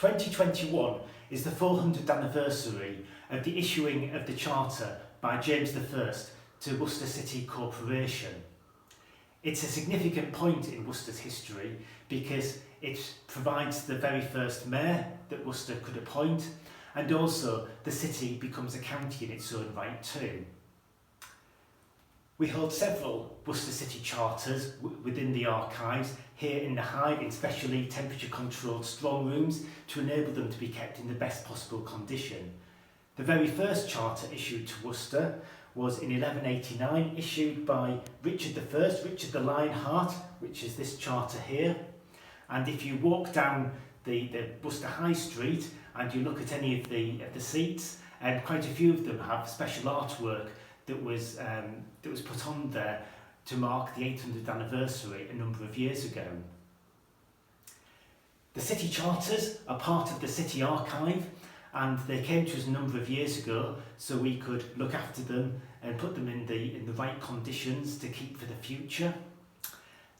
2021 is the 400th anniversary of the issuing of the Charter by James I to Worcester City Corporation. It's a significant point in Worcester's history because it provides the very first mayor that Worcester could appoint, and also the city becomes a county in its own right too. We hold several Worcester City charters within the archives here in the hive in specially temperature controlled strong rooms to enable them to be kept in the best possible condition. The very first charter issued to Worcester was in 1189, issued by Richard the Lionheart, which is this charter here. And if you walk down the Worcester High Street and you look at any of the seats, quite a few of them have special artwork that was put on there to mark the 800th anniversary a number of years ago. The city charters are part of the city archive, and they came to us a number of years ago so we could look after them and put them in the right conditions to keep for the future.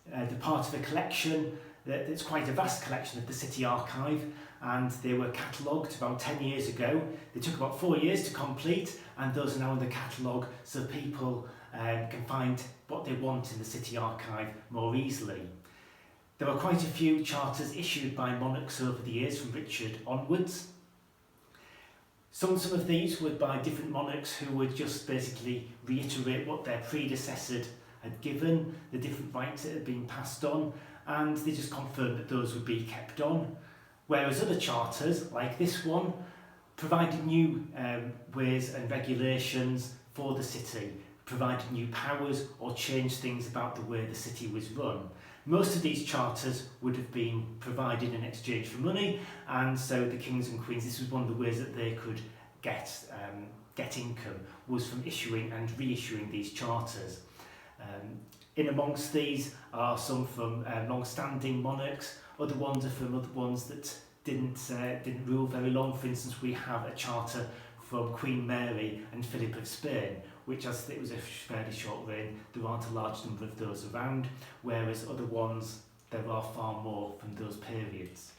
They're part of a collection that's quite a vast collection of the city archive, and they were catalogued about 10 years ago. They took about 4 years to complete, and those are now in the catalogue so people can find what they want in the city archive more easily. There were quite a few charters issued by monarchs over the years from Richard onwards. Some of these were by different monarchs who would just basically reiterate what their predecessor had given, the different rights that had been passed on, and they just confirmed that those would be kept on. Whereas other charters, like this one, provided new ways and regulations for the city, provided new powers or changed things about the way the city was run. Most of these charters would have been provided in exchange for money, and so the kings and queens, this was one of the ways that they could get income, was from issuing and reissuing these charters. In amongst these are some from long-standing monarchs, other ones are from other ones that didn't rule very long. For instance, we have a charter from Queen Mary and Philip of Spain, which, as it was a fairly short reign, there aren't a large number of those around, whereas other ones, there are far more from those periods.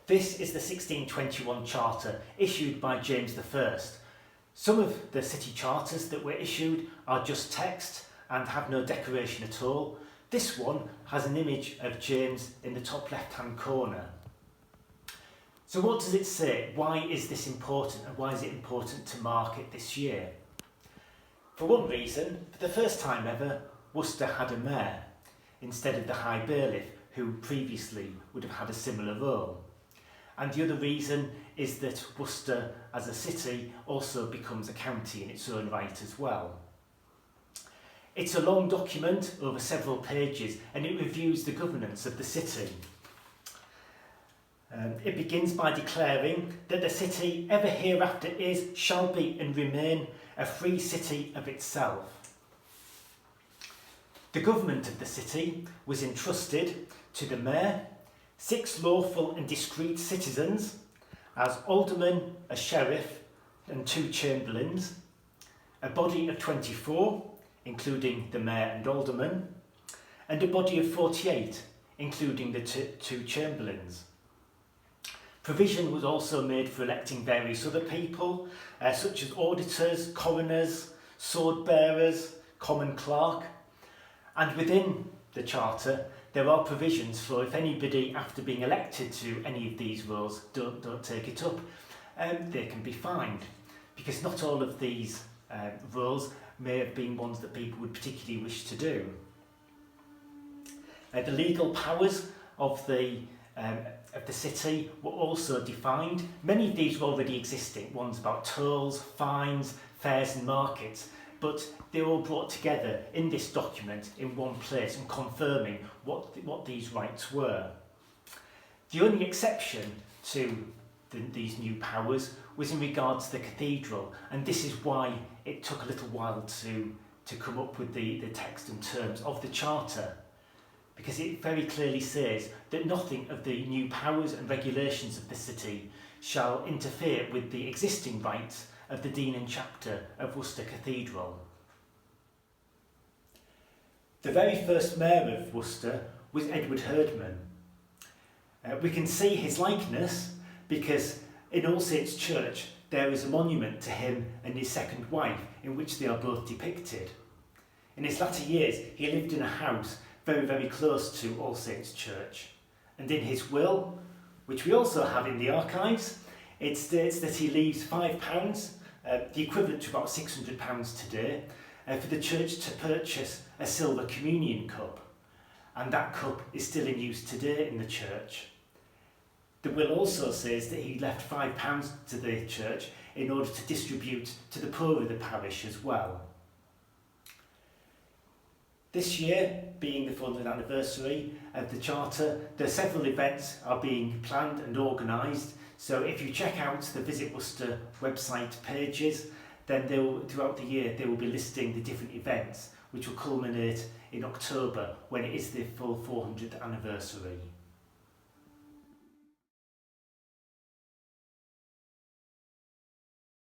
This is the 1621 charter issued by James I. Some of the city charters that were issued are just text and have no decoration at all. This one has an image of James in the top left-hand corner. So what does it say? Why is this important, and why is it important to mark it this year? For one reason, for the first time ever, Worcester had a mayor instead of the High Bailiff, who previously would have had a similar role. And the other reason is that Worcester as a city also becomes a county in its own right as well. It's a long document over several pages, and it reviews the governance of the city. It begins by declaring that the city ever hereafter is, shall be and remain a free city of itself. The government of the city was entrusted to the mayor, 6 lawful and discreet citizens, as aldermen, a sheriff and 2 chamberlains, a body of 24, including the mayor and aldermen, and a body of 48, including the 2 chamberlains. Provision was also made for electing various other people, such as auditors, coroners, sword bearers, common clerk. And within the charter, there are provisions for if anybody, after being elected to any of these roles, don't take it up, they can be fined, because not all of these roles may have been ones that people would particularly wish to do. The legal powers of the city were also defined. Many of these were already existing, ones about tolls, fines, fairs and markets, but they were all brought together in this document in one place and confirming what these rights were. The only exception to these new powers was in regards to the cathedral, and this is why it took a little while to come up with the text and terms of the charter, because it very clearly says that nothing of the new powers and regulations of the city shall interfere with the existing rights of the Dean and Chapter of Worcester Cathedral. The very first mayor of Worcester was Edward Hurdman. We can see his likeness because in All Saints Church there is a monument to him and his second wife in which they are both depicted. In his latter years he lived in a house very, very close to All Saints Church, and in his will, which we also have in the archives, it states that he leaves £5, the equivalent to about £600 today, for the church to purchase a silver communion cup, and that cup is still in use today in the church. The will also says that he left £5 to the church in order to distribute to the poor of the parish as well. This year, being the 400th anniversary of the Charter, there are several events are being planned and organised. So if you check out the Visit Worcester website pages, then throughout the year they will be listing the different events which will culminate in October when it is the full 400th anniversary.